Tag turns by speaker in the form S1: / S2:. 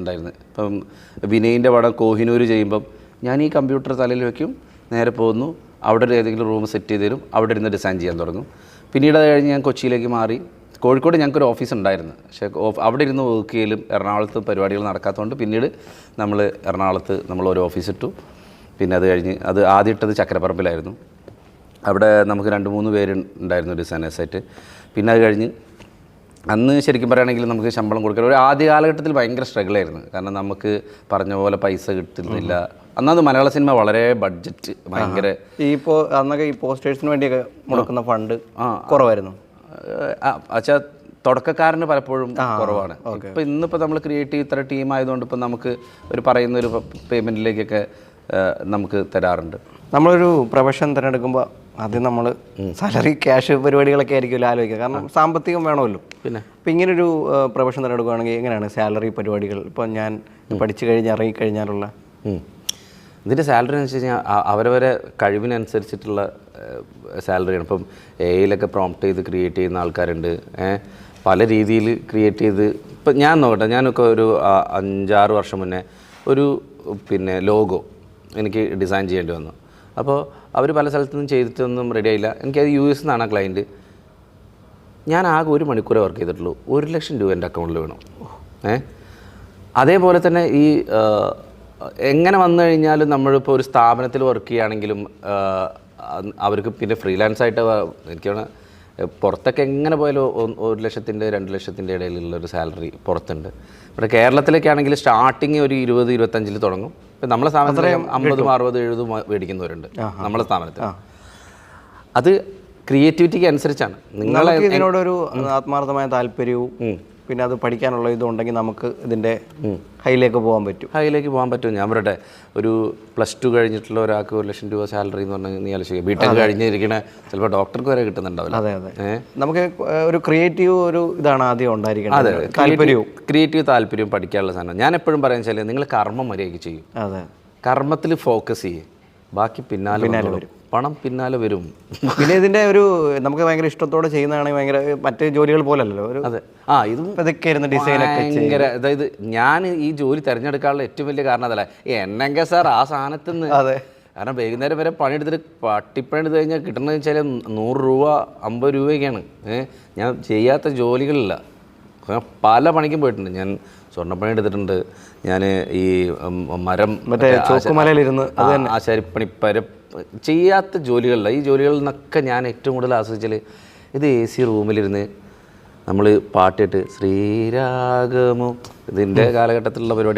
S1: ഉണ്ടായിരുന്നത്. ഇപ്പം വിനയിൻ്റെ പടം കോഹിനൂർ ചെയ്യുമ്പം ഞാൻ ഈ കമ്പ്യൂട്ടർ തലയിൽ വയ്ക്കും, നേരെ പോകുന്നു, അവിടെ ഒരു ഏതെങ്കിലും റൂം സെറ്റ് ചെയ്ത് തരും, അവിടെ ഇരുന്ന് ഡിസൈൻ ചെയ്യാൻ തുടങ്ങും. പിന്നീട് അത് കഴിഞ്ഞ് ഞാൻ കൊച്ചിയിലേക്ക് മാറി. കോഴിക്കോട് ഞങ്ങൾക്കൊരു ഓഫീസ് ഉണ്ടായിരുന്നു, പക്ഷേ അവിടെ ഇരുന്ന് വർക്ക് ചെയ്യലും എറണാകുളത്ത് പരിപാടികൾ നടക്കാത്തതുകൊണ്ട് പിന്നീട് നമ്മൾ എറണാകുളത്ത് ഒരു ഓഫീസ് ഇട്ടു. പിന്നെ അത് കഴിഞ്ഞ് അത് ആദ്യം ഇട്ടത് ചക്കരപ്പറമ്പിലായിരുന്നു. അവിടെ നമുക്ക് 2-3 പേര് ഉണ്ടായിരുന്നു ഡിസൈനേഴ്സായിട്ട്. പിന്നെ അത് കഴിഞ്ഞ് അന്ന് ശരിക്കും പറയുകയാണെങ്കിൽ നമുക്ക് ശമ്പളം കൊടുക്കാൻ ഒരു ആദ്യ കാലഘട്ടത്തിൽ ഭയങ്കര സ്ട്രഗിളായിരുന്നു. കാരണം നമുക്ക് പറഞ്ഞ പോലെ പൈസ കിട്ടുന്നില്ല. അന്നത് മലയാള സിനിമ വളരെ ബഡ്ജറ്റ് ഭയങ്കര
S2: അന്നൊക്കെ ഈ പോസ്റ്റേഴ്സിന് വേണ്ടിയൊക്കെ മുടക്കുന്ന ഫണ്ട് കുറവായിരുന്നു.
S1: അച്ഛാ തുടക്കക്കാരന് പലപ്പോഴും കുറവാണ്. ഇപ്പം ഇന്നിപ്പോൾ നമ്മൾ ക്രിയേറ്റീവ് ഇത്ര ടീം ആയതുകൊണ്ട് ഇപ്പം നമുക്ക് ഒരു പറയുന്നൊരു പേയ്മെൻറ്റിലേക്കൊക്കെ നമുക്ക് തരാറുണ്ട്.
S2: നമ്മളൊരു പ്രൊഫഷൻ തിരഞ്ഞെടുക്കുമ്പോൾ ആദ്യം നമ്മൾ സാലറി ക്യാഷ് പരിപാടികളൊക്കെ ആയിരിക്കുമല്ലോ ആലോചിക്കുക, കാരണം സാമ്പത്തികം വേണമല്ലോ. പിന്നെ ഇപ്പം ഇങ്ങനൊരു പ്രൊഫഷൻ തിരഞ്ഞെടുക്കുകയാണെങ്കിൽ എങ്ങനെയാണ് സാലറി പരിപാടികൾ? ഇപ്പം ഞാൻ പഠിച്ചു കഴിഞ്ഞ് ഇറങ്ങിക്കഴിഞ്ഞാലുള്ള
S1: ഇതിൻ്റെ സാലറി എന്ന് വെച്ച് കഴിഞ്ഞാൽ അവരവരെ കഴിവിനനുസരിച്ചിട്ടുള്ള സാലറിയാണ്. ഇപ്പം എയിലൊക്കെ പ്രോംപ്റ്റ് ചെയ്ത് ക്രിയേറ്റ് ചെയ്യുന്ന ആൾക്കാരുണ്ട്, പല രീതിയിൽ ക്രിയേറ്റ് ചെയ്ത്. ഇപ്പം ഞാൻ നോക്കട്ടെ, ഞാനൊക്കെ ഒരു 5-6 വർഷം മുന്നേ ഒരു ലോഗോ എനിക്ക് ഡിസൈൻ ചെയ്യേണ്ടി വന്നു. അപ്പോൾ അവർ പല സ്ഥലത്തുനിന്നും ചെയ്തിട്ടൊന്നും റെഡി ആയില്ല. എനിക്കത് US നിന്നാണ് ആ ക്ലയൻറ്റ്. ഞാൻ ആകെ 1 മണിക്കൂറേ വർക്ക് ചെയ്തിട്ടുള്ളൂ. 1 ലക്ഷം രൂപ എൻ്റെ അക്കൗണ്ടിൽ വേണം. അതേപോലെ തന്നെ ഈ എങ്ങനെ വന്നു കഴിഞ്ഞാലും നമ്മളിപ്പോൾ ഒരു സ്ഥാപനത്തിൽ വർക്ക് ചെയ്യുകയാണെങ്കിലും അവർക്ക് പിന്നെ ഫ്രീലാൻസായിട്ട് എനിക്ക് പുറത്തൊക്കെ എങ്ങനെ പോയാലും 1 ലക്ഷത്തിൻ്റെ 2 ലക്ഷത്തിൻ്റെ ഇടയിലുള്ളൊരു സാലറി പുറത്തുണ്ട്. ഇവിടെ കേരളത്തിലൊക്കെ ആണെങ്കിൽ സ്റ്റാർട്ടിങ് ഒരു 20-25 തുടങ്ങും. ഇപ്പം നമ്മളെ സ്ഥാപനത്തിൽ 50, 60, 70 മേടിക്കുന്നവരുണ്ട് നമ്മളെ സ്ഥാപനത്തിൽ. അത് ക്രിയേറ്റിവിറ്റിക്ക് അനുസരിച്ചാണ്.
S2: നിങ്ങളെ ഇതിനോടൊരു ആത്മാർത്ഥമായ താല്പര്യവും പിന്നെ അത് പഠിക്കാനുള്ള ഇതുണ്ടെങ്കിൽ നമുക്ക് ഇതിൻ്റെ ഹൈയിലേക്ക് പോകാൻ പറ്റും. ഞാൻ പറയട്ടെ, ഒരു +2 കഴിഞ്ഞിട്ടുള്ള ഒരാൾക്ക് 1 ലക്ഷം രൂപ സാലറി എന്ന് പറഞ്ഞാൽ നീ ആലോചിക്കുക. ബിടെക് കഴിഞ്ഞിരിക്കണ ചിലപ്പോൾ ഡോക്ടർക്ക് വരെ കിട്ടുന്നുണ്ടാവില്ല. അതെ. നമുക്ക് ഒരു ക്രിയേറ്റീവ് ഒരു ഇതാണ് ആദ്യം ഉണ്ടായിരിക്കുന്നത്. അതെ,
S1: ക്രിയേറ്റീവ് താല്പര്യവും പഠിക്കാനുള്ള സാധനം. ഞാൻ എപ്പോഴും പറയാൻ വെച്ചാൽ നിങ്ങൾ കർമ്മം മര്യാദയ്ക്ക് ചെയ്യും.
S2: അതെ,
S1: കർമ്മത്തിൽ ഫോക്കസ് ചെയ്യും, ബാക്കി പിന്നാലെ വരും, പണം പിന്നാലെ വരും.
S2: പിന്നെ ഇതിൻ്റെ ഒരു നമുക്ക് ഭയങ്കര ഇഷ്ടത്തോടെ ചെയ്യുന്നതാണെങ്കിൽ ഭയങ്കര മറ്റ് ജോലികൾ പോലല്ലോ.
S1: അതെ, ഇതും
S2: ഇതൊക്കെ ആയിരുന്നു ഡിസൈനൊക്കെ
S1: ഭയങ്കര. അതായത് ഞാൻ ഈ ജോലി തിരഞ്ഞെടുക്കാനുള്ള ഏറ്റവും വലിയ കാരണം അതല്ല, എന്നെങ്കിൽ സാർ ആ സാധനത്തിൽ നിന്ന്.
S2: അതെ,
S1: കാരണം വൈകുന്നേരം വരെ പണിയെടുത്തിട്ട് പട്ടിപ്പണി എടുത്ത് കഴിഞ്ഞാൽ കിട്ടണമെന്ന് വെച്ചാൽ 100 രൂപ 50 രൂപയൊക്കെയാണ്. ഞാൻ ചെയ്യാത്ത ജോലികളില്ല. പല പണിക്കും പോയിട്ടുണ്ട്. ഞാൻ സ്വർണ്ണപ്പണി എടുത്തിട്ടുണ്ട്, ഞാൻ ഈ മരം ആശാരിപ്പണിപ്പര ചെയ്യാത്ത ജോലികളില്ല. ഈ ജോലികളിൽ നിന്നൊക്കെ ഞാൻ ഏറ്റവും കൂടുതൽ ആസ്വദിച്ചാൽ ഇത് AC റൂമിലിരുന്ന് നമ്മൾ പാട്ടിട്ട് ശ്രീരാഗമോ, ഇതിൻ്റെ കാലഘട്ടത്തിലുള്ള പരിപാടി കേട്ടോ.